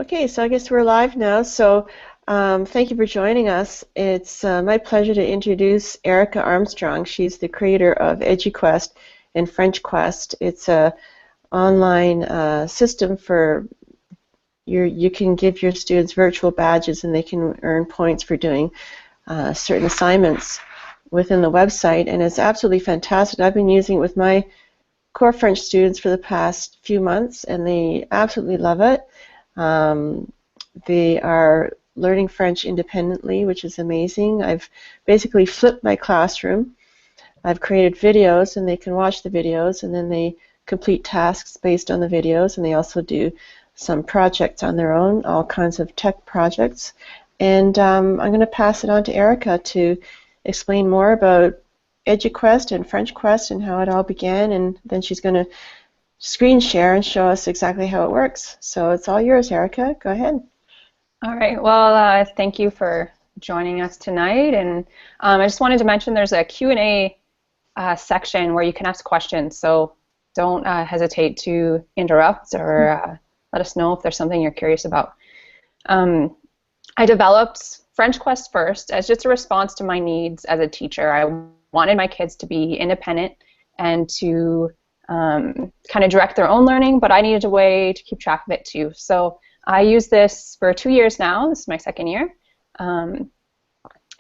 Okay, so I guess we're live now. So thank you for joining us. It's my pleasure to introduce Erica Armstrong. She's the creator of EduQuest and FrenchQuest. It's a online system for you can give your students virtual badges and they can earn points for doing certain assignments within the website, and it's absolutely fantastic. I've been using it with my core French students for the past few months, and they absolutely love it. They are learning French independently, which is amazing. I've basically flipped my classroom. I've created videos, and they can watch the videos, and then they complete tasks based on the videos, and they also do some projects on their own, all kinds of tech projects. And I'm going to pass it on to Erica to explain more about EduQuest and FrenchQuest and how it all began, and then she's going to screen share and show us exactly how it works. So it's all yours, Erica. Go ahead. All right. Well, thank you for joining us tonight. And I just wanted to mention there's a Q&A section where you can ask questions. So don't hesitate to interrupt or let us know if there's something you're curious about. I developed FrenchQuest first as just a response to my needs as a teacher. I wanted my kids to be independent and to kind of direct their own learning, but I needed a way to keep track of it too. So I use this for 2 years now. This is my second year. And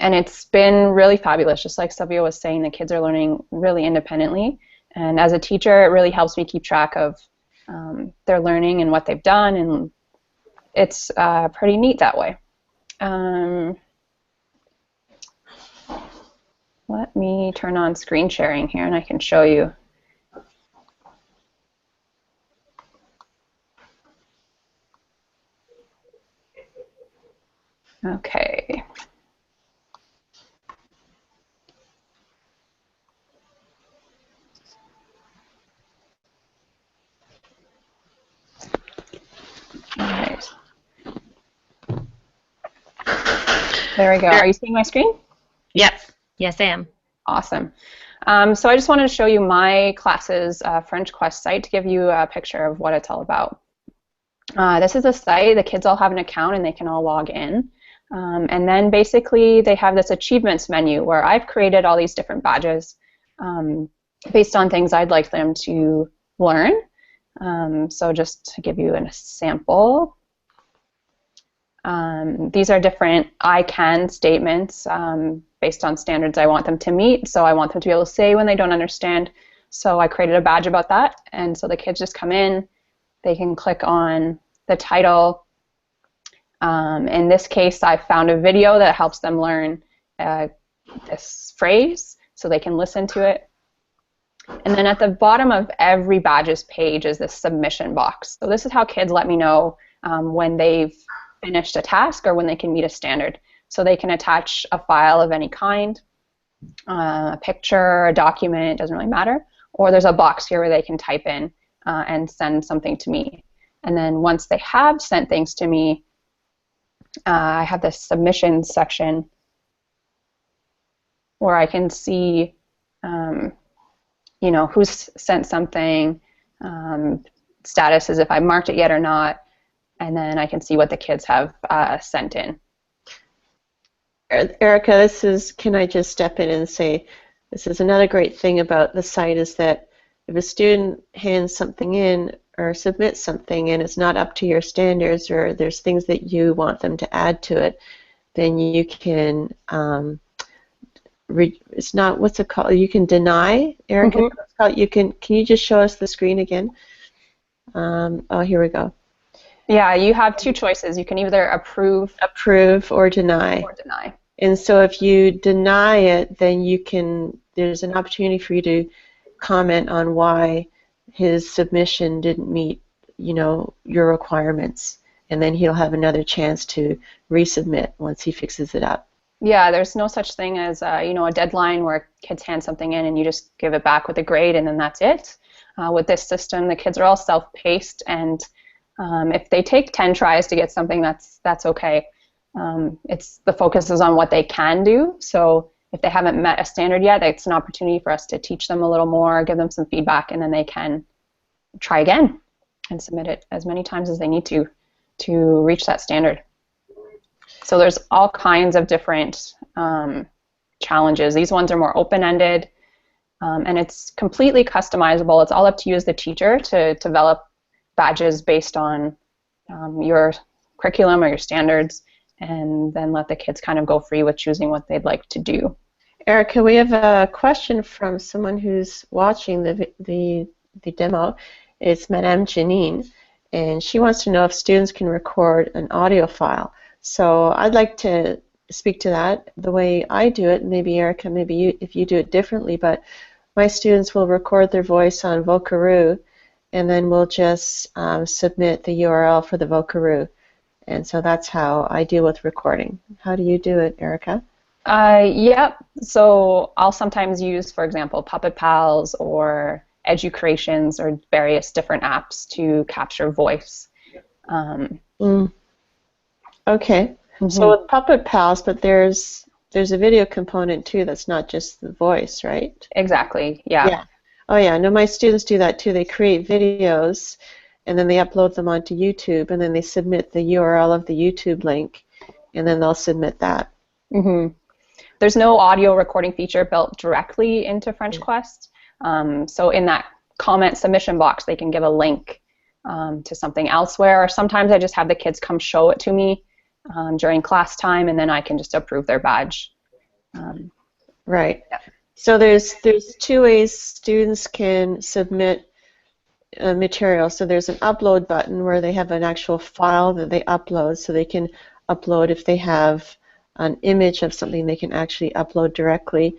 it's been really fabulous. Just like Sylvia was saying, the kids are learning really independently. And as a teacher, it really helps me keep track of their learning and what they've done, and it's pretty neat that way. Let me turn on screen sharing here and I can show you. Okay. All right. There we go. Are you seeing my screen? Yep. Yes, I am. Awesome. So I just wanted to show you my class's FrenchQuest site to give you a picture of what it's all about. This is a site. The kids all have an account and they can all log in. And then basically they have this achievements menu where I've created all these different badges based on things I'd like them to learn. So just to give you a sample, these are different I can statements based on standards I want them to meet. So I want them to be able to say when they don't understand. So I created a badge about that. And so the kids just come in, they can click on the title. In this case, I found a video that helps them learn this phrase so they can listen to it. And then at the bottom of every badges page is this submission box. So this is how kids let me know when they've finished a task or when they can meet a standard. So they can attach a file of any kind, a picture, a document, doesn't really matter. Or there's a box here where they can type in and send something to me. And then once they have sent things to me, I have this submissions section where I can see you know, who's sent something, status as if I marked it yet or not, and then I can see what the kids have sent in. Erica, this is, can I just step in and say, this is another great thing about the site is that if a student hands something in or submits something and it's not up to your standards or there's things that you want them to add to it, then you can, it's not, what's it called? You can deny, Erica? Mm-hmm. You can you just show us the screen again? Oh, here we go. Yeah, you have two choices. You can either approve or deny. And so if you deny it, then you can, there's an opportunity for you to comment on why his submission didn't meet, you know, your requirements. And then he'll have another chance to resubmit once he fixes it up. Yeah, there's no such thing as you know, a deadline where kids hand something in and you just give it back with a grade and then that's it. With this system, the kids are all self-paced, and if they take 10 tries to get something, that's okay. It's the focus is on what they can do. So if they haven't met a standard yet, it's an opportunity for us to teach them a little more, give them some feedback, and then they can try again and submit it as many times as they need to to reach that standard. So there's all kinds of different challenges. These ones are more open-ended, and it's completely customizable. It's all up to you as the teacher to develop badges based on your curriculum or your standards, and then let the kids kind of go free with choosing what they'd like to do. Erica, we have a question from someone who's watching the demo. It's Madame Janine, and she wants to know if students can record an audio file. So I'd like to speak to that the way I do it. Maybe Erica, maybe you, if you do it differently, but my students will record their voice on Vocaroo, and then we'll just submit the URL for the Vocaroo. And so that's how I deal with recording. How do you do it, Erica? Yep. So I'll sometimes use, for example, Puppet Pals or EduCreations or various different apps to capture voice. Okay. So with Puppet Pals, but there's a video component too that's not just the voice, right? Exactly. Yeah. Oh yeah. No, my students do that too. They create videos, and then they upload them onto YouTube, and then they submit the URL of the YouTube link, and then they'll submit that. There's no audio recording feature built directly into FrenchQuest. So in that comment submission box, they can give a link to something elsewhere. Or sometimes I just have the kids come show it to me during class time, and then I can just approve their badge. Right. Yeah. So there's two ways students can submit material. So there's an upload button where they have an actual file that they upload, so they can upload if they have an image of something they can actually upload directly.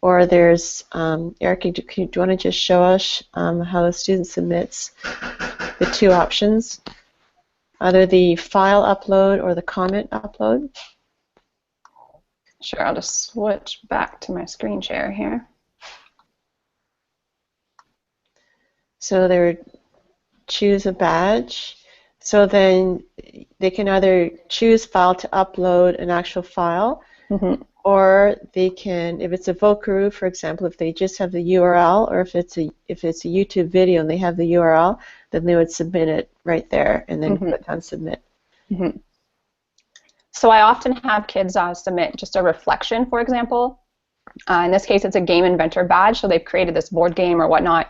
Or there's, Erica, do you want to just show us how the student submits the two options? Either the file upload or the comment upload? Sure, I'll just switch back to my screen share here. So they choose a badge. So then they can either choose file to upload an actual file, or they can, if it's a Vocaroo, for example, if they just have the URL, or if it's a YouTube video and they have the URL, then they would submit it right there and then click on submit. So I often have kids submit just a reflection, for example. In this case, it's a game inventor badge, so they've created this board game or whatnot.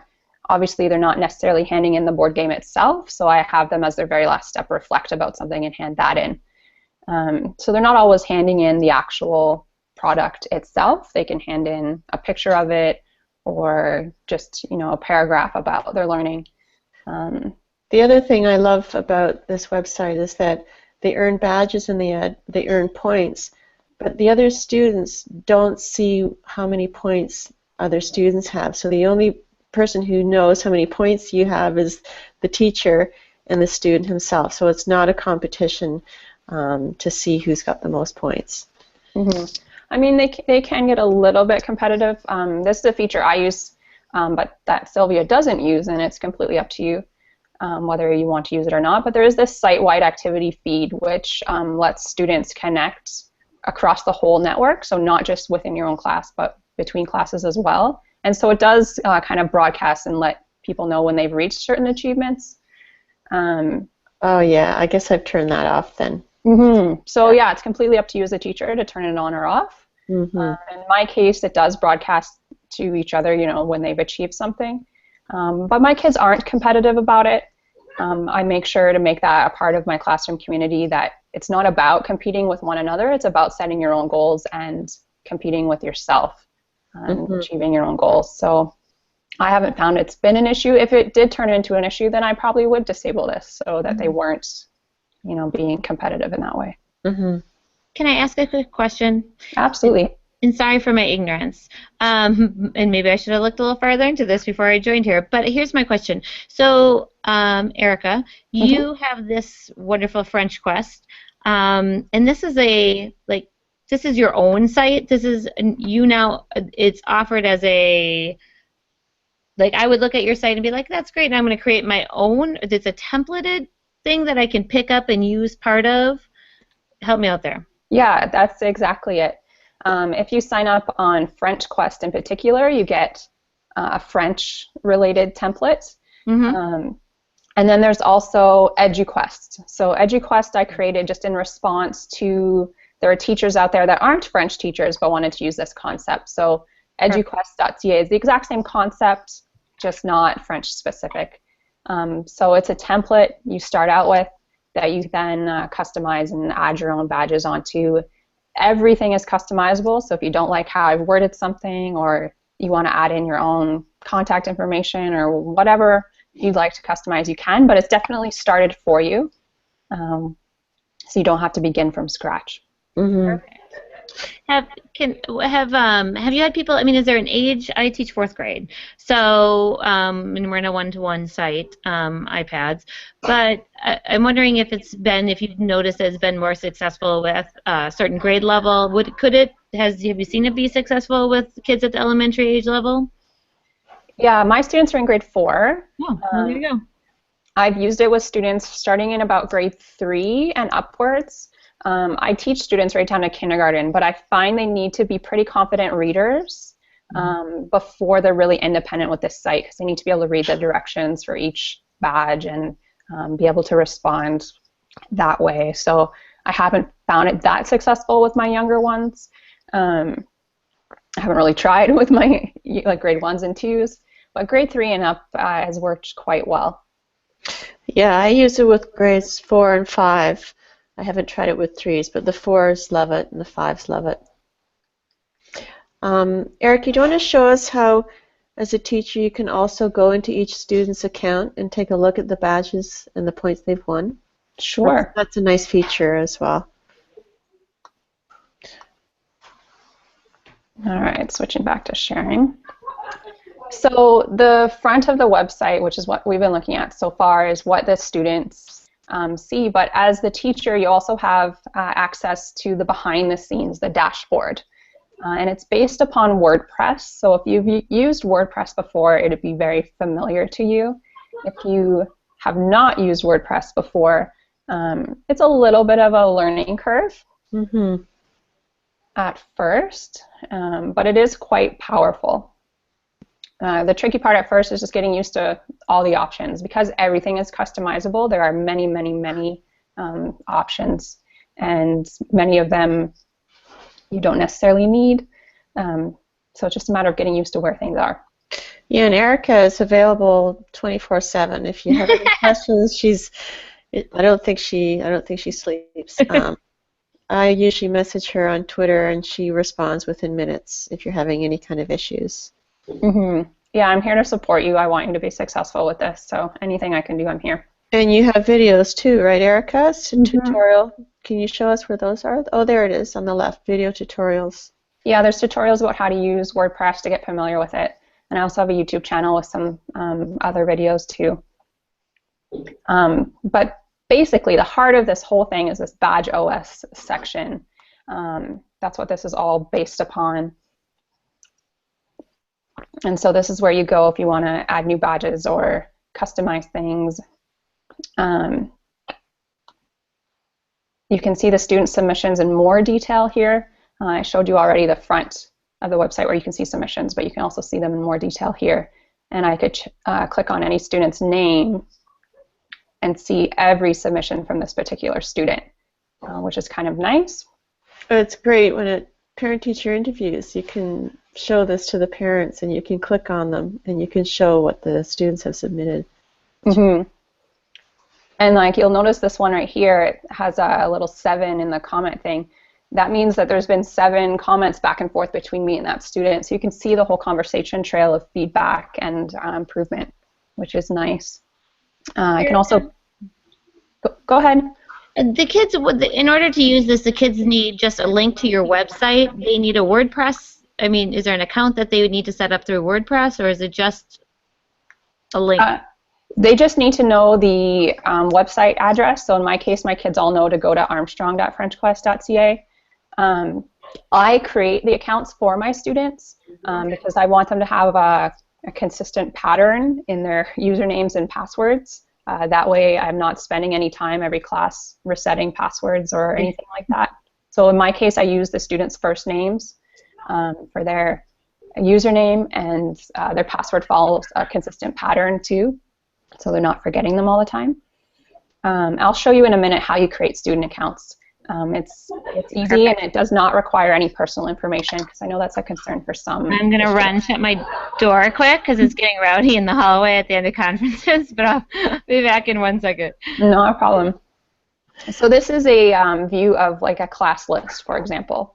Obviously, they're not necessarily handing in the board game itself, so I have them as their very last step reflect about something and hand that in. So they're not always handing in the actual product itself. They can hand in a picture of it or just, a paragraph about their learning. The other thing I love about this website is that they earn badges and they earn points, but the other students don't see how many points other students have. So the only person who knows how many points you have is the teacher and the student himself. So it's not a competition to see who's got the most points. I mean, they can get a little bit competitive. This is a feature I use, but that Sylvia doesn't use, and it's completely up to you whether you want to use it or not. But there is this site-wide activity feed, which lets students connect across the whole network, so not just within your own class, but between classes as well. And so it does kind of broadcast and let people know when they've reached certain achievements. Oh yeah, I guess I've turned that off then. So yeah, it's completely up to you as a teacher to turn it on or off. In my case, it does broadcast to each other, when they've achieved something. But my kids aren't competitive about it. I make sure to make that a part of my classroom community, that it's not about competing with one another. It's about setting your own goals and competing with yourself and achieving your own goals. So I haven't found it's been an issue. If it did turn into an issue, then I probably would disable this so that they weren't, being competitive in that way. Can I ask a quick question? Absolutely. And sorry for my ignorance. And maybe I should have looked a little farther into this before I joined here. But here's my question. So, Erica, you have this wonderful FrenchQuest, and this is this is your own site. This is it's offered as a, I would look at your site and be like, that's great, and I'm going to create my own. It's a templated thing that I can pick up and use part of. Help me out there. Yeah, that's exactly it. If you sign up on FrenchQuest in particular, you get a French-related template. And then there's also EduQuest. So EduQuest I created just in response to, there are teachers out there that aren't French teachers but wanted to use this concept. So eduquest.ca is the exact same concept, just not French specific. So it's a template you start out with that you then customize and add your own badges onto. Everything is customizable, so if you don't like how I've worded something, or you want to add in your own contact information or whatever you'd like to customize, you can, but it's definitely started for you, so you don't have to begin from scratch. Mm-hmm. Have you had people? I mean, is there an age? I teach 4th grade, so and we're in a one-to-one site, iPads. But I'm wondering if you've noticed it's been more successful with a certain grade level. Have you seen it be successful with kids at the elementary age level? Yeah, my students are in grade 4. Oh, well, there you go. I've used it with students starting in about grade 3 and upwards. I teach students right down to kindergarten, but I find they need to be pretty confident readers before they're really independent with this site, because they need to be able to read the directions for each badge and be able to respond that way. So I haven't found it that successful with my younger ones. I haven't really tried with my grade 1s and 2s, but grade 3 and up has worked quite well. Yeah, I use it with grades 4 and 5. I haven't tried it with 3s, but the 4s love it and the 5s love it. Erica, do you want to show us how, as a teacher, you can also go into each student's account and take a look at the badges and the points they've won? Sure. That's a nice feature as well. All right, switching back to sharing. So the front of the website, which is what we've been looking at so far, is what the students see, but as the teacher you also have access to the behind the scenes, the dashboard, and it's based upon WordPress. So if you've used WordPress before, it would be very familiar to you. If you have not used WordPress before, it's a little bit of a learning curve at first, but it is quite powerful. The tricky part at first is just getting used to all the options. Because everything is customizable, there are many, many, many options, and many of them you don't necessarily need. So it's just a matter of getting used to where things are. Yeah, and Erica is available 24/7. If you have any questions, I don't think she sleeps. I usually message her on Twitter, and she responds within minutes if you're having any kind of issues. Yeah, I'm here to support you. I want you to be successful with this, so anything I can do, I'm here. And you have videos too, right, Erica? It's a tutorial. Can you show us where those are? Oh, there it is on the left, video tutorials. Yeah, there's tutorials about how to use WordPress to get familiar with it. And I also have a YouTube channel with some other videos too. But basically, the heart of this whole thing is this Badge OS section. That's what this is all based upon. And so this is where you go if you want to add new badges or customize things. You can see the student submissions in more detail here. I showed you already the front of the website where you can see submissions, but you can also see them in more detail here. And I could click on any student's name and see every submission from this particular student, which is kind of nice. It's great when at parent-teacher interviews, you can show this to the parents and you can click on them and you can show what the students have submitted. And like you'll notice this one right here, it has a little 7 in the comment thing. That means that there's been 7 comments back and forth between me and that student. So you can see the whole conversation trail of feedback and improvement, which is nice. I can also, go ahead. The kids, in order to use this, the kids need just a link to your website. They need a WordPress. I mean, is there an account that they would need to set up through WordPress, or is it just a link? They just need to know the website address. So in my case, my kids all know to go to armstrong.frenchquest.ca. I create the accounts for my students because I want them to have a consistent pattern in their usernames and passwords. That way I'm not spending any time every class resetting passwords or anything like that. So in my case, I use the students' first names for their username, and their password follows a consistent pattern too. so they're not forgetting them all the time. I'll show you in a minute how you create student accounts. It's easy and it does not require any personal information, because I know that's a concern for some. I'm going to run, shut my door quick because it's getting rowdy in the hallway at the end of conferences, but I'll be back in 1 second. No problem. So this is a view of like a class list, for example.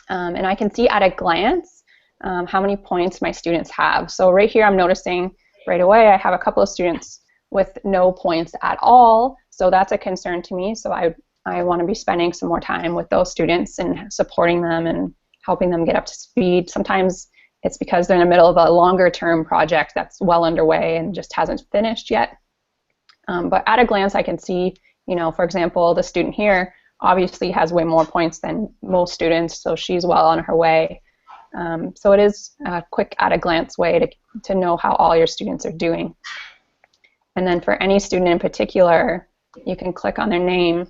And I can see at a glance how many points my students have. So right here I'm noticing right away I have a couple of students with no points at all, so that's a concern to me. So I want to be spending some more time with those students and supporting them and helping them get up to speed. Sometimes it's because they're in the middle of a longer term project that's well underway and just hasn't finished yet. But at a glance I can see, you know, for example, the student here obviously has way more points than most students, so she's well on her way. So it is a quick at a glance way to know how all your students are doing. And then for any student in particular, you can click on their name,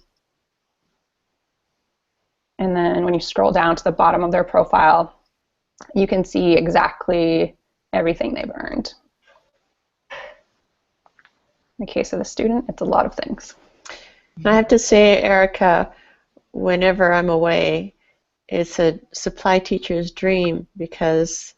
and then when you scroll down to the bottom of their profile, you can see exactly everything they've earned. In the case of the student, it's a lot of things. I have to say, Erica, whenever I'm away, it's a supply teacher's dream, because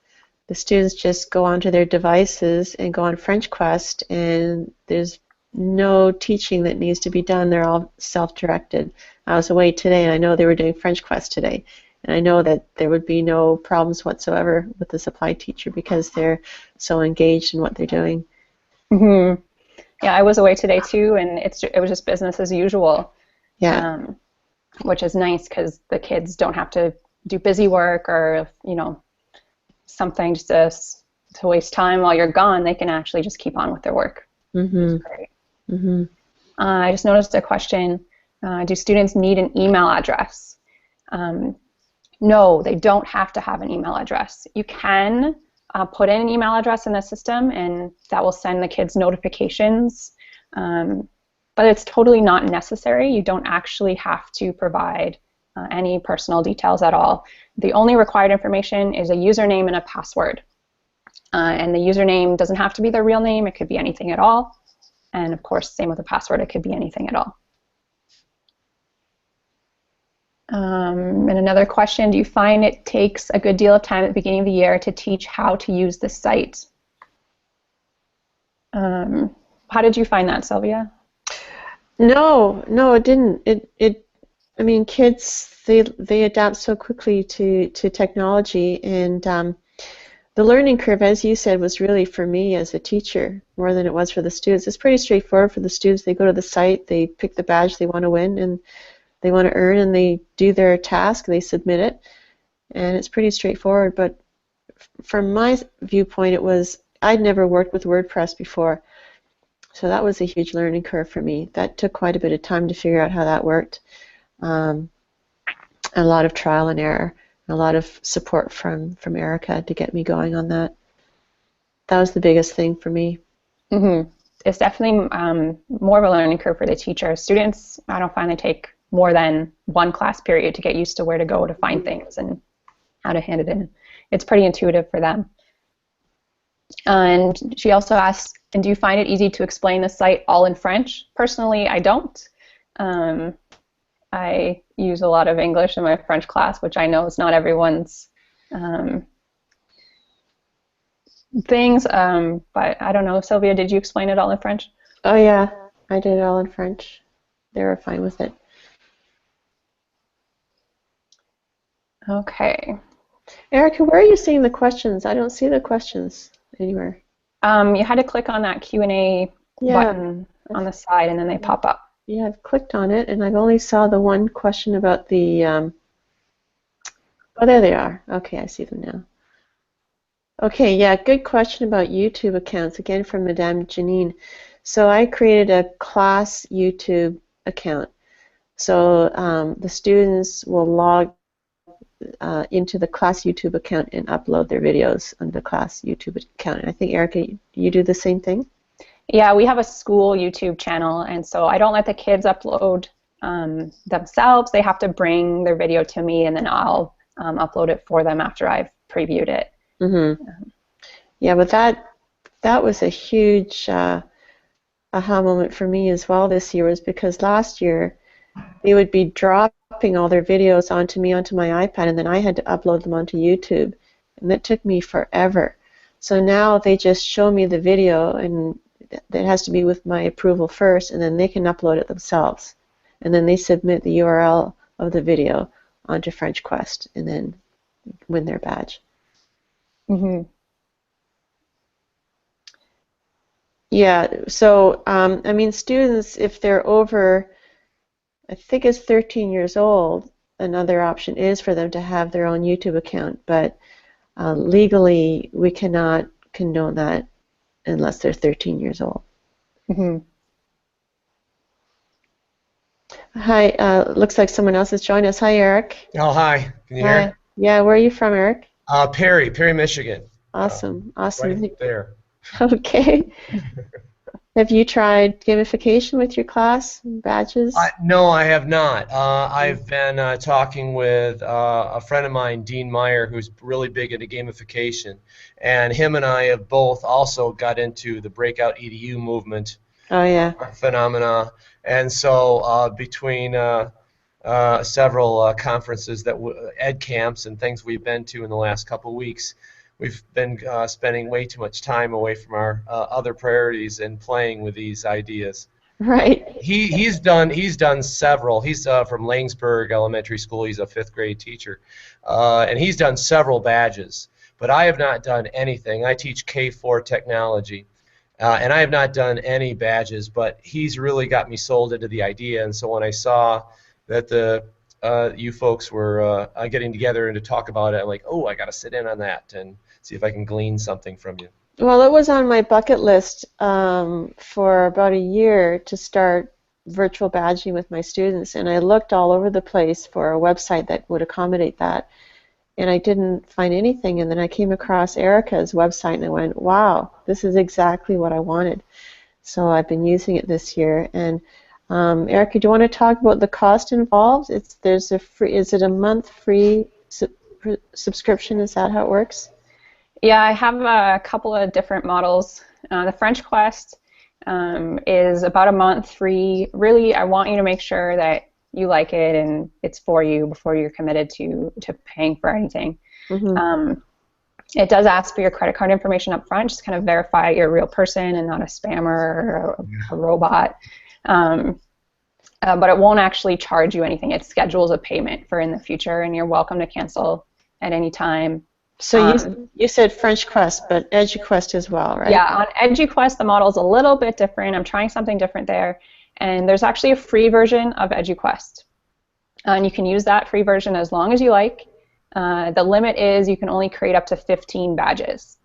the students just go onto their devices and go on FrenchQuest, and there's no teaching that needs to be done. They're all self-directed. I was away today, and I know they were doing FrenchQuest today, and I know that there would be no problems whatsoever with the supply teacher because they're so engaged in what they're doing. Mm-hmm. Yeah, I was away today too, and it was just business as usual. Yeah. Which is nice because the kids don't have to do busy work or, you know, something just to waste time while you're gone. They can actually just keep on with their work. Mm-hmm. Which is great. Mm-hmm. I just noticed a question. Do students need an email address? No, they don't have to have an email address. You can put in an email address in the system, and that will send the kids notifications. But it's totally not necessary. You don't actually have to provide any personal details at all. The only required information is a username and a password. And the username doesn't have to be their real name. It could be anything at all. And of course, same with the password. It could be anything at all. And another question, do you find it takes a good deal of time at the beginning of the year to teach how to use the site? How did you find that, Sylvia? No, it didn't. I mean, kids, they adapt so quickly to technology, and the learning curve, as you said, was really for me as a teacher more than it was for the students. It's pretty straightforward for the students. They go to the site, they pick the badge they want to win and they want to earn, and they do their task, they submit it, and it's pretty straightforward. But from my viewpoint, it was, I'd never worked with WordPress before. So that was a huge learning curve for me. That took quite a bit of time to figure out how that worked. A lot of trial and error, and a lot of support from Erica to get me going on that. That was the biggest thing for me. Mm-hmm. It's definitely more of a learning curve for the teacher. Students, I don't find they take more than one class period to get used to where to go to find things and how to hand it in. It's pretty intuitive for them. And she also asked, and do you find it easy to explain the site all in French? Personally, I don't. I use a lot of English in my French class, which I know is not everyone's things, but I don't know. Sylvia, did you explain it all in French? Oh yeah, I did it all in French. They were fine with it. Okay. Erica, where are you seeing the questions? I don't see the questions anywhere. You had to click on that Q&A button on the side, and then they pop up. Yeah, I've clicked on it, and I've only saw the one question about the... oh, there they are. Okay, I see them now. Okay, yeah, good question about YouTube accounts, again from Madame Janine. So I created a class YouTube account. So the students will log into the class YouTube account and upload their videos on the class YouTube account. And I think, Erica, you do the same thing? Yeah, we have a school YouTube channel, and so I don't let the kids upload themselves. They have to bring their video to me, and then I'll upload it for them after I've previewed it. Mm-hmm. Yeah, but that was a huge aha moment for me as well this year was because last year they would be dropping all their videos onto my iPad, and then I had to upload them onto YouTube, and that took me forever. So now they just show me the video, and it has to be with my approval first, and then they can upload it themselves. And then they submit the URL of the video onto FrenchQuest, and then win their badge. Mm-hmm. Yeah, so I mean, students, if they're over, I think it's 13 years old, another option is for them to have their own YouTube account, but legally we cannot condone that unless they're 13 years old. Mm-hmm. Hi, looks like someone else has joined us. Hi, Eric. Oh, hi. Can you Hi. hear? Yeah, where are you from, Eric? Perry, Michigan. Awesome, awesome. Right there. Okay. Have you tried gamification with your class, badges? No, I have not. I've been talking with a friend of mine, Dean Meyer, who's really big into gamification, and him and I have both also got into the Breakout EDU movement. Oh, yeah. Phenomena, and so between several conferences ed camps and things we've been to in the last couple of weeks, we've been spending way too much time away from our other priorities and playing with these ideas. Right. He's done several. He's from Langsburg Elementary School. He's a 5th grade teacher, and he's done several badges. But I have not done anything. I teach K-4 technology. And I have not done any badges, but he's really got me sold into the idea. And so when I saw that you folks were getting together and to talk about it, I'm like, oh, I got to sit in on that and see if I can glean something from you. Well, it was on my bucket list for about a year to start virtual badging with my students, and I looked all over the place for a website that would accommodate that, and I didn't find anything. And then I came across Erica's website, and I went, wow, this is exactly what I wanted. So I've been using it this year. And Erica, do you want to talk about the cost involved? Is it a month free subscription? Is that how it works? Yeah, I have a couple of different models. The FrenchQuest is about a month free. Really, I want you to make sure that you like it and it's for you before you're committed to paying for anything. Mm-hmm. It does ask for your credit card information up front, just kind of verify you're a real person and not a spammer or a robot. But it won't actually charge you anything. It schedules a payment for in the future, and you're welcome to cancel at any time. So you said FrenchQuest, but EduQuest as well, right? Yeah, on EduQuest the model's a little bit different. I'm trying something different there. And there's actually a free version of EduQuest. And you can use that free version as long as you like. The limit is you can only create up to 15 badges.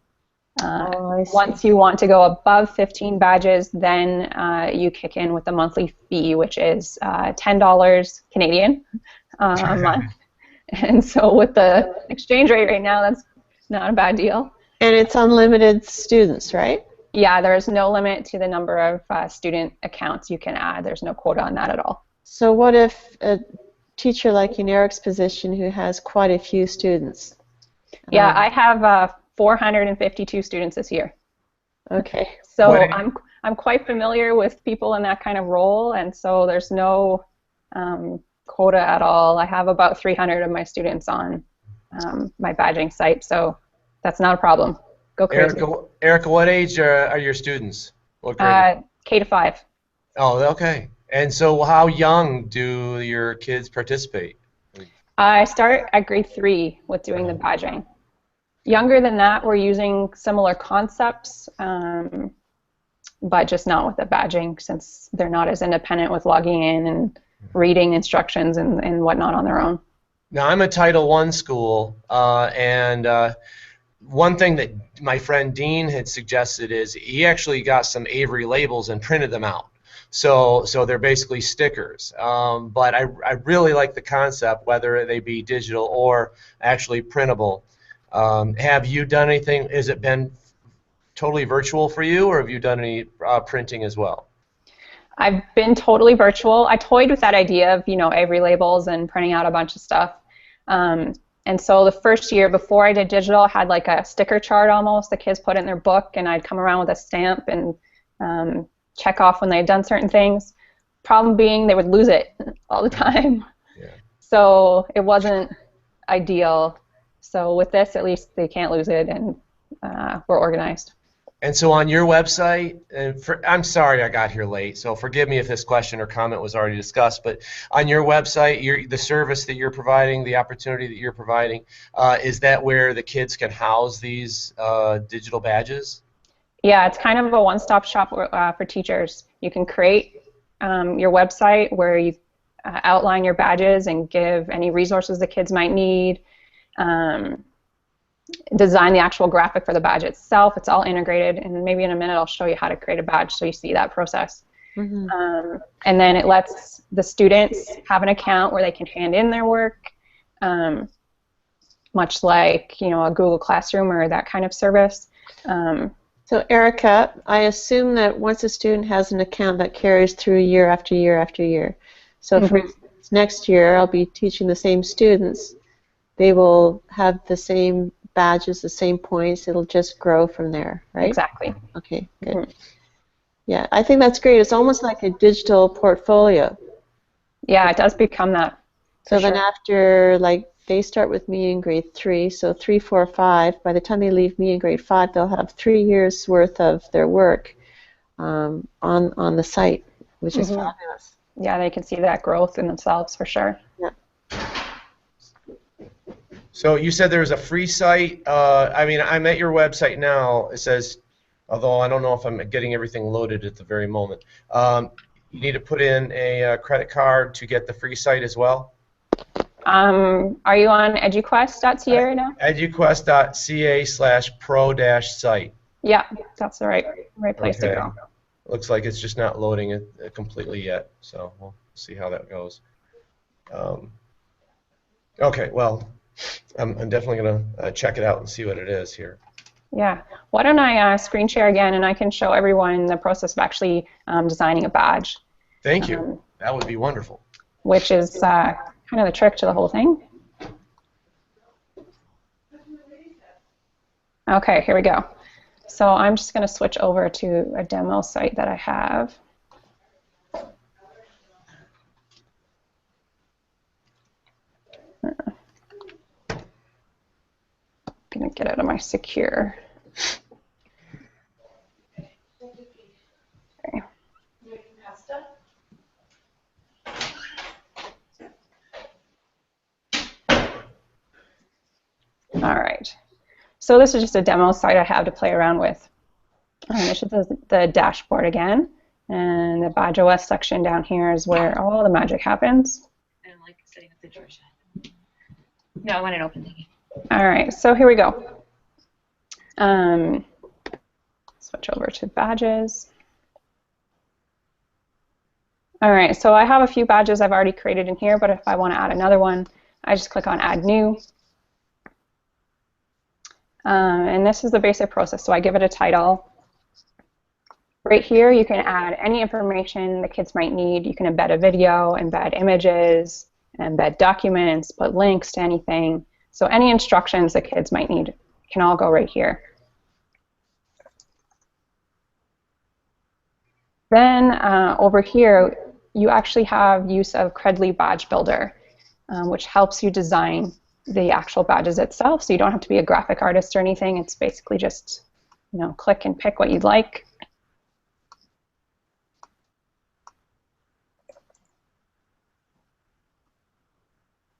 Once you want to go above 15 badges, then you kick in with the monthly fee, which is $10 Canadian a month. And so with the exchange rate right now, that's not a bad deal. And it's unlimited students, right? Yeah, there is no limit to the number of student accounts you can add. There's no quota on that at all. So what if a teacher like in Eric's position who has quite a few students? Yeah, I have 452 students this year. Okay. So I'm quite familiar with people in that kind of role, and so there's no quota at all. I have about 300 of my students on my badging site, so that's not a problem. Go crazy. Erica, what age are your students? What grade? K to 5. Oh, okay. And so how young do your kids participate? I start at grade 3 with doing the badging. Younger than that, we're using similar concepts, but just not with the badging, since they're not as independent with logging in and reading instructions and whatnot on their own. Now, I'm a Title I school, and one thing that my friend Dean had suggested is he actually got some Avery labels and printed them out. So they're basically stickers. But I really like the concept, whether they be digital or actually printable. Have you done anything? Has it been totally virtual for you, or have you done any printing as well? I've been totally virtual. I toyed with that idea of, Avery labels and printing out a bunch of stuff. And so the first year before I did digital, I had like a sticker chart almost. The kids put it in their book, and I'd come around with a stamp and check off when they had done certain things. Problem being, they would lose it all the time. Yeah. So it wasn't ideal. So with this, at least they can't lose it, and we're organized. And so on your website, I'm sorry I got here late, so forgive me if this question or comment was already discussed, but on your website, the service that you're providing, the opportunity that you're providing, is that where the kids can house these digital badges? Yeah, it's kind of a one-stop shop for teachers. You can create your website where you outline your badges and give any resources the kids might need. Design the actual graphic for the badge itself. It's all integrated, and maybe in a minute I'll show you how to create a badge so you see that process. And then it lets the students have an account where they can hand in their work, much like a Google Classroom or that kind of service. So Erica, I assume that once a student has an account, that carries through year after year after year. So for instance, next year I'll be teaching the same students. They will have the same badges, the same points. It'll just grow from there, right? Exactly. Okay, good. Yeah, I think that's great. It's almost like a digital portfolio. Yeah, it does become that. So then after, like, they start with me in grade 3, so 3, 4, 5. By the time they leave me in grade 5, they'll have 3 years worth of their work on the site, which is fabulous. Yeah, they can see that growth in themselves for sure. Yeah. So you said there was a free site. I mean, I'm at your website now. It says, although I don't know if I'm getting everything loaded at the very moment, you need to put in a credit card to get the free site as well? Are you on eduquest.ca right now? eduquest.ca/pro-site. Yeah, that's the right place to go. Looks like it's just not loading it completely yet, so we'll see how that goes. Okay, well, I'm definitely going to check it out and see what it is here. Yeah. Why don't I screen share again, and I can show everyone the process of actually designing a badge. Thank you. That would be wonderful. Which is kind of the trick to the whole thing. Okay, here we go. So I'm just going to switch over to a demo site that I have. I'm going to get out of my secure. Okay. All right. So this is just a demo site I have to play around with. This is the dashboard again, and the Badge OS section down here is where all the magic happens. I don't like setting up the drawer shut. No, I want it open. All right, so here we go. Switch over to badges. All right, so I have a few badges I've already created in here, but if I want to add another one, I just click on Add New. And this is the basic process. So I give it a title. Right here, you can add any information the kids might need. You can embed a video, embed images, embed documents, put links to anything. So any instructions the kids might need can all go right here. Then over here, you actually have use of Credly Badge Builder, which helps you design the actual badges itself. So you don't have to be a graphic artist or anything. It's basically just, click and pick what you'd like.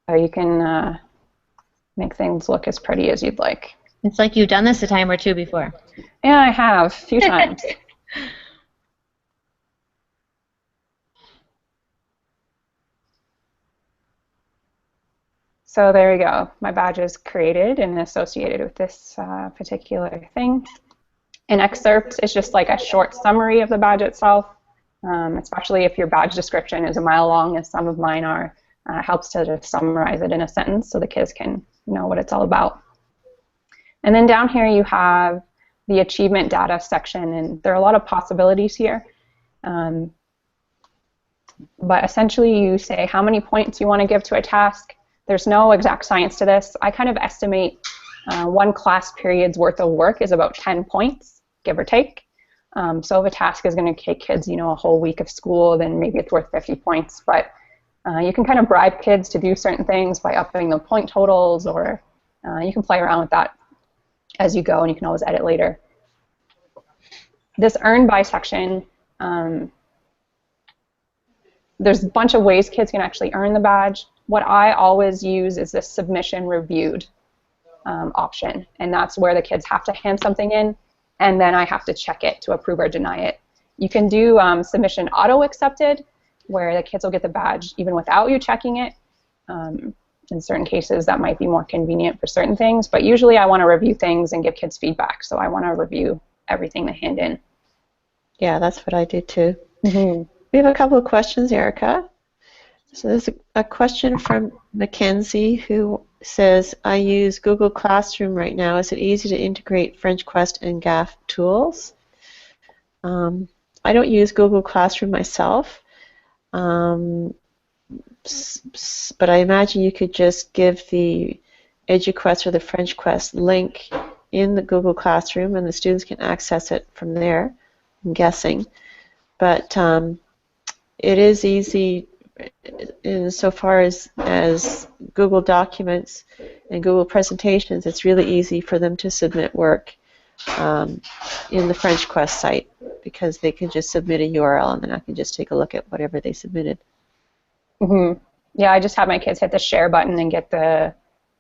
So you can make things look as pretty as you'd like. It's like you've done this a time or two before. Yeah, I have, a few times. So there we go. My badge is created and associated with this particular thing. An excerpt is just like a short summary of the badge itself, especially if your badge description is a mile long, as some of mine are. Helps to just summarize it in a sentence so the kids can know what it's all about. And then down here you have the achievement data section, and there are a lot of possibilities here. But essentially you say how many points you want to give to a task. There's no exact science to this. I kind of estimate one class period's worth of work is about 10 points, give or take. So if a task is going to take kids, a whole week of school, then maybe it's worth 50 points. But you can kind of bribe kids to do certain things by upping the point totals, or you can play around with that as you go, and you can always edit later. This earn by section, there's a bunch of ways kids can actually earn the badge. What I always use is this submission reviewed option, and that's where the kids have to hand something in, and then I have to check it to approve or deny it. You can do submission auto accepted, where the kids will get the badge even without you checking it. In certain cases, that might be more convenient for certain things, but usually I want to review things and give kids feedback, so I want to review everything they hand in. Yeah, that's what I do too. Mm-hmm. We have a couple of questions, Erica. So there's a question from Mackenzie who says, I use Google Classroom right now. Is it easy to integrate FrenchQuest and GAF tools? I don't use Google Classroom myself, but I imagine you could just give the EduQuest or the FrenchQuest link in the Google Classroom and the students can access it from there, I'm guessing. But it is easy insofar as Google Documents and Google Presentations. It's really easy for them to submit work in the FrenchQuest site, because they can just submit a URL and then I can just take a look at whatever they submitted. Mm-hmm. Yeah, I just have my kids hit the share button and get the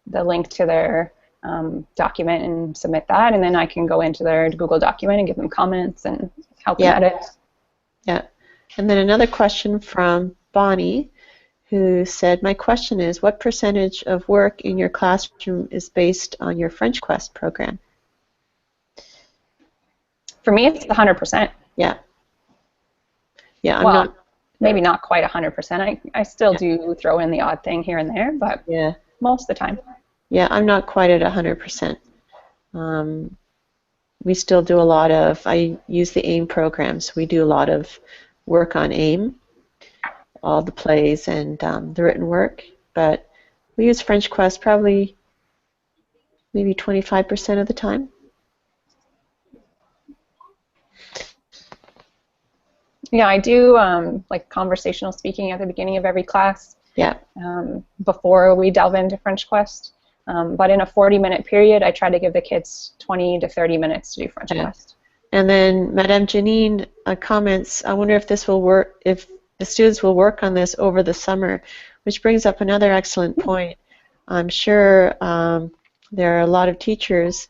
link to their document and submit that, and then I can go into their Google document and give them comments and help them edit. Yeah. And then another question from Bonnie, who said, my question is, what percentage of work in your classroom is based on your FrenchQuest program? For me, it's 100%. Yeah. Yeah, well, maybe not quite 100%. I still do throw in the odd thing here and there, but most of the time. Yeah, I'm not quite at 100%. We still do a lot of, I use the AIM program, so we do a lot of work on AIM, all the plays and the written work, but we use FrenchQuest probably maybe 25% of the time. Yeah, I do like conversational speaking at the beginning of every class. Yeah. Before we delve into FrenchQuest. But in a 40-minute period, I try to give the kids 20 to 30 minutes to do FrenchQuest. Yeah. And then Madame Janine comments, I wonder if this will work, if the students will work on this over the summer, which brings up another excellent point. I'm sure there are a lot of teachers.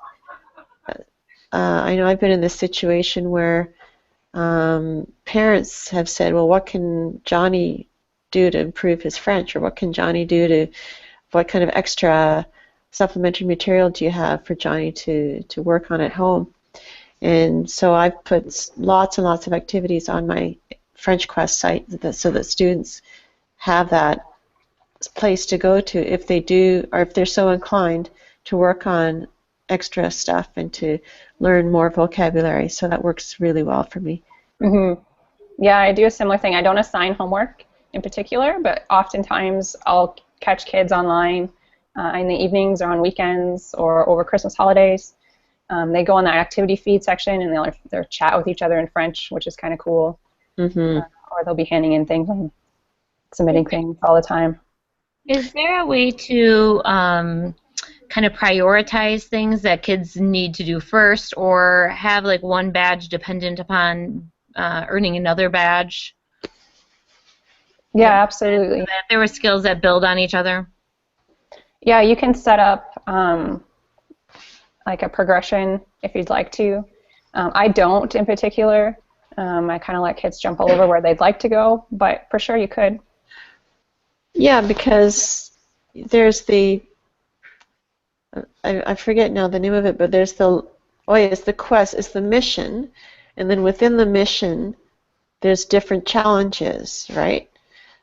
I know I've been in this situation where parents have said, well, what can Johnny do to improve his French, or what can Johnny do to, what kind of extra supplementary material do you have for Johnny to work on at home? And so I've put lots and lots of activities on my FrenchQuest site so that students have that place to go to if they do, or if they're so inclined to work on extra stuff and to learn more vocabulary. So that works really well for me. Mm-hmm. Yeah, I do a similar thing. I don't assign homework in particular, but oftentimes I'll catch kids online in the evenings or on weekends or over Christmas holidays. They go on the activity feed section and they'll chat with each other in French, which is kind of cool. Mm-hmm. Or they'll be handing in things and submitting things all the time. Is there a way to kind of prioritize things that kids need to do first, or have like one badge dependent upon earning another badge? Yeah, absolutely. If there were skills that build on each other? Yeah, you can set up like a progression if you'd like to. I don't in particular. I kind of let kids jump all over where they'd like to go, but for sure you could. Yeah, because there's the, I forget now the name of it, but there's the, it's the quest, it's the mission, and then within the mission there's different challenges, right?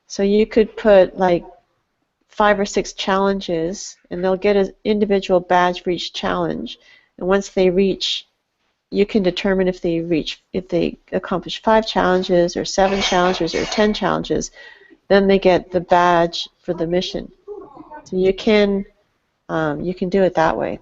So you could put like 5 or 6 challenges, and they'll get an individual badge for each challenge, and once they reach, you can determine if they accomplish 5 challenges or 7 challenges or 10 challenges, then they get the badge for the mission. So you can do it that way.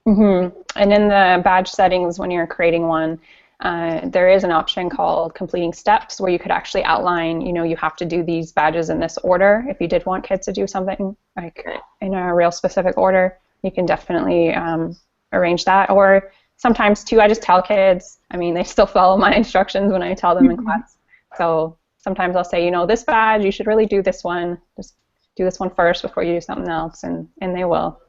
Mm-hmm. And in the badge settings, when you're creating one, there is an option called completing steps where you could actually outline, you have to do these badges in this order. If you did want kids to do something like in a real specific order, you can definitely arrange that. Or sometimes too, I just tell kids, they still follow my instructions when I tell them in class. So sometimes I'll say, this badge, you should really do this one. Just do this one first before you do something else, and they will.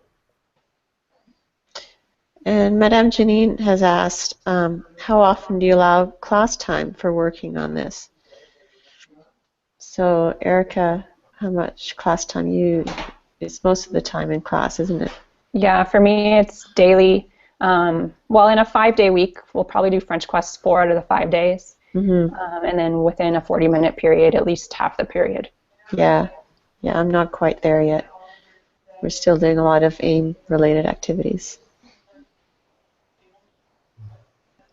And Madame Janine has asked, how often do you allow class time for working on this? So Erica, how much class time it's most of the time in class, isn't it? Yeah, for me it's daily. Well, in a 5-day week, we'll probably do FrenchQuest 4 out of the 5 days. And then within a 40-minute period, at least half the period. Yeah, I'm not quite there yet. We're still doing a lot of AIM-related activities.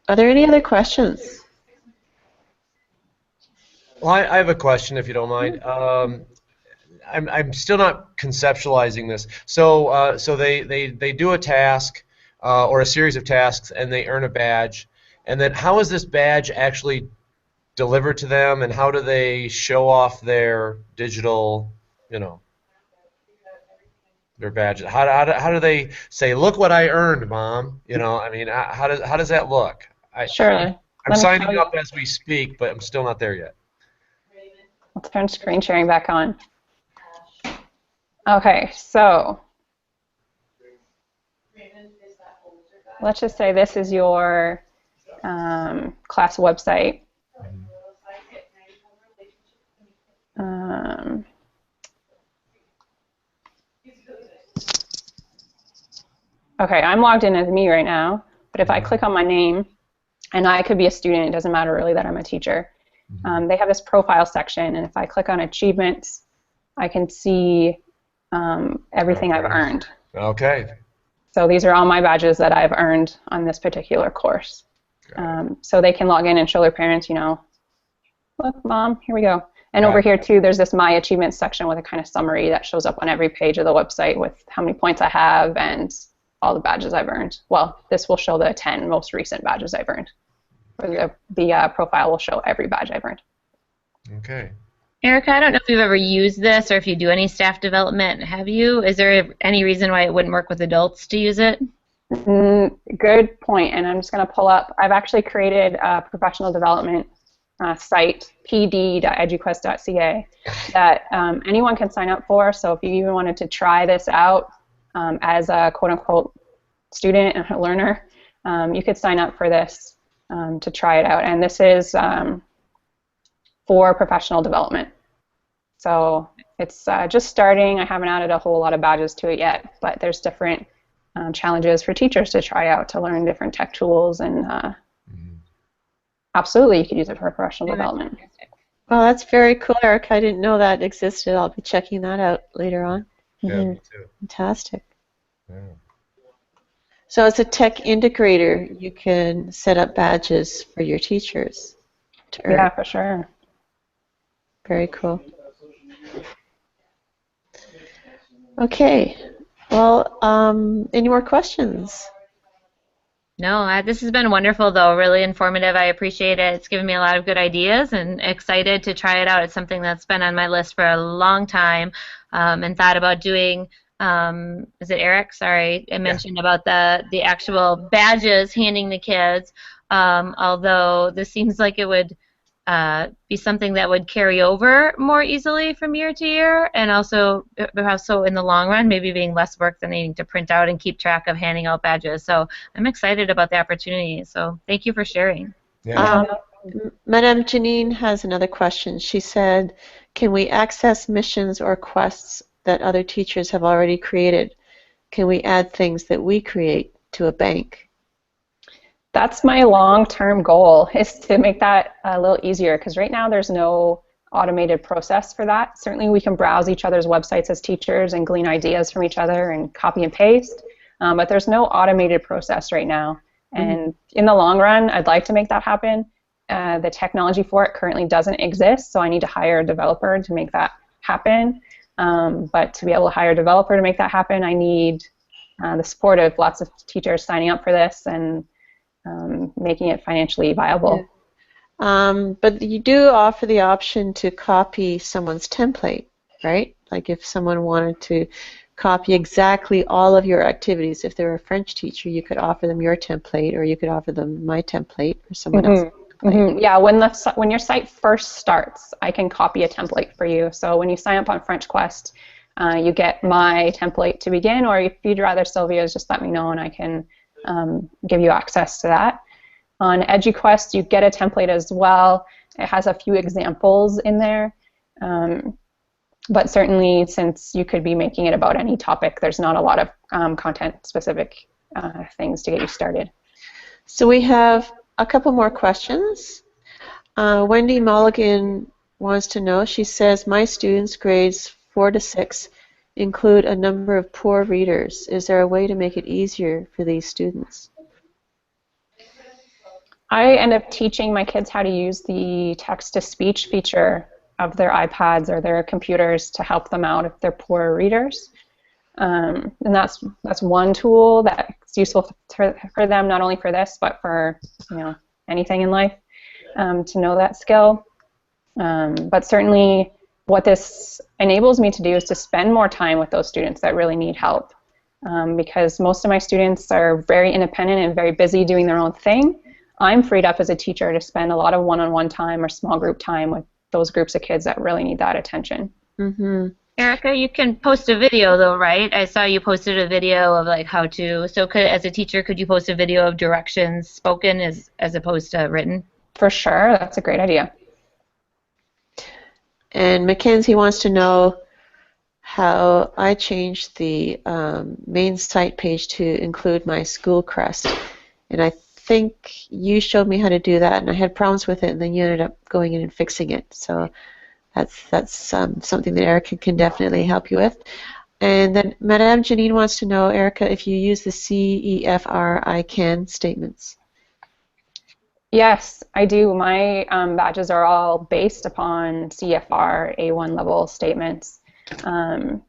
Are there any other questions? Well, I have a question, if you don't mind. I'm still not conceptualizing this. So they do a task or a series of tasks, and they earn a badge. And then how is this badge actually delivered to them, and how do they show off their digital, their badges? How do they say, look what I earned, Mom? How does that look? Sure. I'm signing up as we speak, but I'm still not there yet. Let's turn screen sharing back on. Okay, so let's just say this is your class website. Okay, I'm logged in as me right now, but if I click on my name, and I could be a student, it doesn't matter really that I'm a teacher. They have this profile section, and if I click on achievements, I can see everything I've earned. Okay. So these are all my badges that I've earned on this particular course. So they can log in and show their parents, look, Mom, here we go. And over here, too, there's this My Achievements section with a kind of summary that shows up on every page of the website with how many points I have and all the badges I've earned. Well, this will show the 10 most recent badges I've earned. Or the profile will show every badge I've earned. Okay. Erica, I don't know if you've ever used this or if you do any staff development. Have you? Is there any reason why it wouldn't work with adults to use it? Good point, and I'm just going to pull up. I've actually created a professional development site, pd.eduquest.ca, that anyone can sign up for. So if you even wanted to try this out as a quote-unquote student and a learner, you could sign up for this to try it out. And this is for professional development. So it's just starting. I haven't added a whole lot of badges to it yet, but there's different challenges for teachers to try out to learn different tech tools, and absolutely you could use it for professional development. Well, that's very cool, Eric. I didn't know that existed. I'll be checking that out later on. Yeah, me too. Fantastic. Yeah. So as a tech integrator, you can set up badges for your teachers to earn. Yeah, for sure. Very cool. Okay. Well, any more questions? No, this has been wonderful, though. Really informative. I appreciate it. It's given me a lot of good ideas, and excited to try it out. It's something that's been on my list for a long time, and thought about doing. Is it Eric? Sorry, I mentioned about the actual badges handing the kids. Although this seems like it would be something that would carry over more easily from year to year, and also in the long run, maybe being less work than needing to print out and keep track of handing out badges. So I'm excited about the opportunity. So thank you for sharing. Yeah. Madame Janine has another question. She said, can we access missions or quests that other teachers have already created? Can we add things that we create to a bank? That's my long-term goal, is to make that a little easier, because right now there's no automated process for that. Certainly we can browse each other's websites as teachers and glean ideas from each other and copy and paste, but there's no automated process right now. And in the long run, I'd like to make that happen. The technology for it currently doesn't exist, so I need to hire a developer to make that happen. But to be able to hire a developer to make that happen, I need the support of lots of teachers signing up for this, and making it financially viable. But you do offer the option to copy someone's template, right? Like if someone wanted to copy exactly all of your activities, if they're a French teacher, you could offer them your template, or you could offer them my template or someone else's template. Yeah, when your site first starts, I can copy a template for you. So when you sign up on FrenchQuest, you get my template to begin, or if you'd rather Sylvia's, just let me know and I can give you access to that. On EduQuest, you get a template as well. It has a few examples in there. But certainly, since you could be making it about any topic, there's not a lot of content-specific things to get you started. So we have a couple more questions. Wendy Mulligan wants to know, she says, my students' grades 4 to 6 include a number of poor readers. Is there a way to make it easier for these students? I end up teaching my kids how to use the text-to-speech feature of their iPads or their computers to help them out if they're poor readers. And that's one tool that's useful for them, not only for this, but for anything in life, to know that skill. But certainly what this enables me to do is to spend more time with those students that really need help. Because most of my students are very independent and very busy doing their own thing. I'm freed up as a teacher to spend a lot of one-on-one time or small group time with those groups of kids that really need that attention. Mm-hmm. Erica, you can post a video though, right? I saw you posted a video of like how to. So as a teacher, could you post a video of directions spoken as opposed to written? For sure, that's a great idea. And Mackenzie wants to know how I changed the main site page to include my school crest. And I think you showed me how to do that, and I had problems with it, and then you ended up going in and fixing it. So that's something that Erica can definitely help you with. And then Madame Janine wants to know, Erica, if you use the CEFR I can statements. Yes, I do. My badges are all based upon CFR A1 level statements. And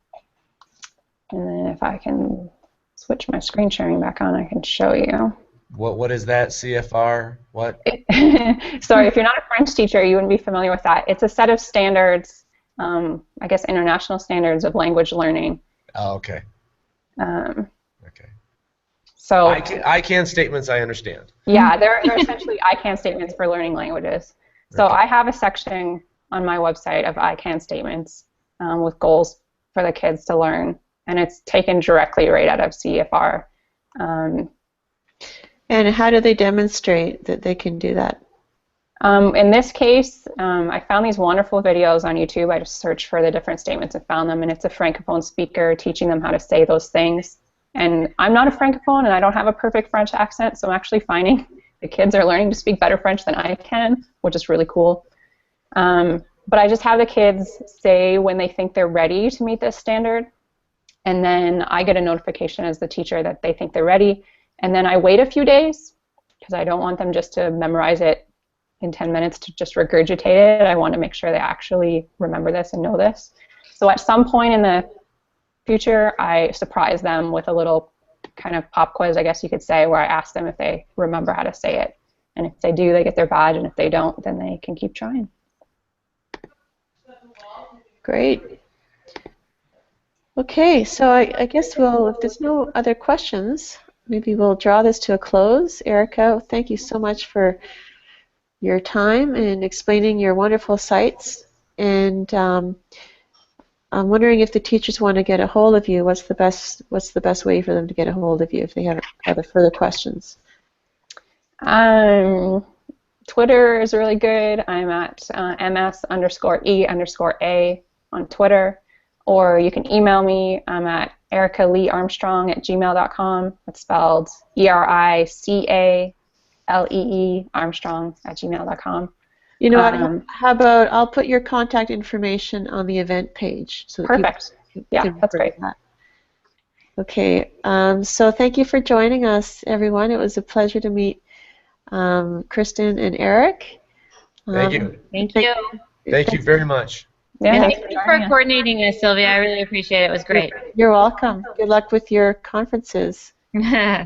then if I can switch my screen sharing back on, I can show you. What is that, CFR? What? Sorry, if you're not a French teacher, you wouldn't be familiar with that. It's a set of standards, I guess international standards of language learning. Oh, okay. Okay. So I can statements, I understand. Yeah, they're essentially I can statements for learning languages. So Okay. I have a section on my website of I can statements with goals for the kids to learn, and it's taken directly right out of CFR. And how do they demonstrate that they can do that? In this case, I found these wonderful videos on YouTube. I just searched for the different statements and found them, and it's a Francophone speaker teaching them how to say those things. And I'm not a Francophone, and I don't have a perfect French accent, so I'm actually finding the kids are learning to speak better French than I can, which is really cool. But I just have the kids say when they think they're ready to meet this standard, and then I get a notification as the teacher that they think they're ready, and then I wait a few days because I don't want them just to memorize it in 10 minutes to just regurgitate it. I want to make sure they actually remember this and know this. So at some point in the future, I surprise them with a little kind of pop quiz, I guess you could say, where I ask them if they remember how to say it. And if they do, they get their badge, and if they don't, then they can keep trying. Great. Okay, so I guess if there's no other questions, maybe we'll draw this to a close. Erica, thank you so much for your time and explaining your wonderful sites. And I'm wondering if the teachers want to get a hold of you. What's the best way for them to get a hold of you if they have other further questions? Twitter is really good. I'm at ms_e_a on Twitter. Or you can email me. I'm at ericaleearmstrong@gmail.com. It's spelled ERICALEE Armstrong@gmail.com. You know what? How about I'll put your contact information on the event page so that perfect. Yeah, that's great. That. Okay. So thank you for joining us, everyone. It was a pleasure to meet Kristen and Eric. Thank you. Thank you. Thank you very much. Yeah, Thank you for coordinating this, Sylvia. I really appreciate it. It was great. You're welcome. Good luck with your conferences.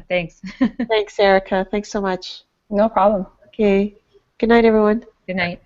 Thanks. Thanks, Erica. Thanks so much. No problem. Okay. Good night, everyone. Good night.